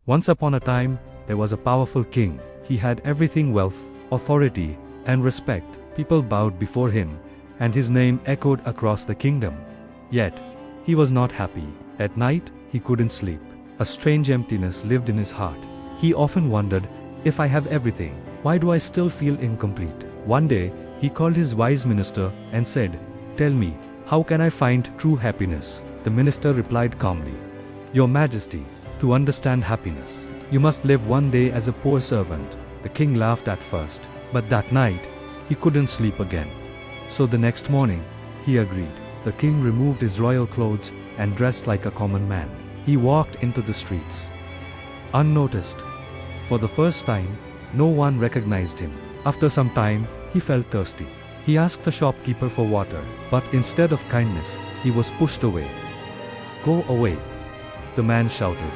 Once upon a time, there was a powerful king. He had everything: wealth, authority, and respect. People bowed before him, and his name echoed across the kingdom. Yet, he was not happy. At night, he couldn't sleep. A strange emptiness lived in his heart. He often wondered, if I have everything, why do I still feel incomplete? One day, he called his wise minister and said, "Tell me, how can I find true happiness?" The minister replied calmly, "Your Majesty, to understand happiness, you must live one day as a poor servant." The king laughed at first, but that night, he couldn't sleep again. So the next morning, he agreed. The king removed his royal clothes and dressed like a common man. He walked into the streets, unnoticed. For the first time, no one recognized him. After some time, he felt thirsty. He asked the shopkeeper for water, but instead of kindness, he was pushed away. "Go away," the man shouted.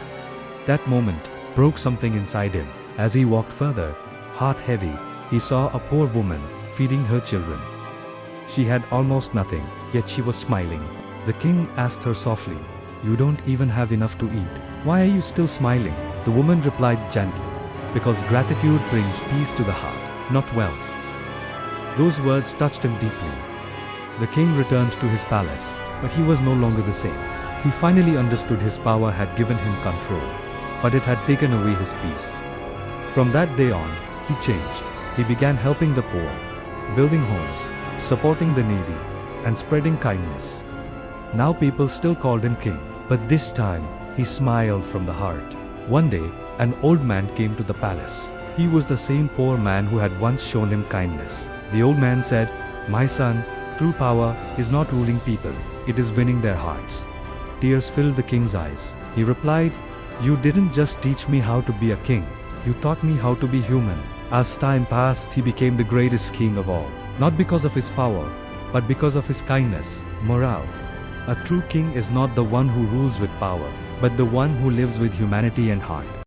That moment broke something inside him. As he walked further, heart heavy, he saw a poor woman feeding her children. She had almost nothing, yet she was smiling. The king asked her softly, "You don't even have enough to eat. Why are you still smiling?" The woman replied gently, "Because gratitude brings peace to the heart, not wealth." Those words touched him deeply. The king returned to his palace, but he was no longer the same. He finally understood his power had given him control, but it had taken away his peace. From that day on, he changed. He began helping the poor, building homes, supporting the needy, and spreading kindness. Now people still called him king, but this time, he smiled from the heart. One day, an old man came to the palace. He was the same poor man who had once shown him kindness. The old man said, "My son, true power is not ruling people, it is winning their hearts." Tears filled the king's eyes. He replied, "You didn't just teach me how to be a king, you taught me how to be human." As time passed, he became the greatest king of all, not because of his power, but because of his kindness, morale. A true king is not the one who rules with power, but the one who lives with humanity and heart.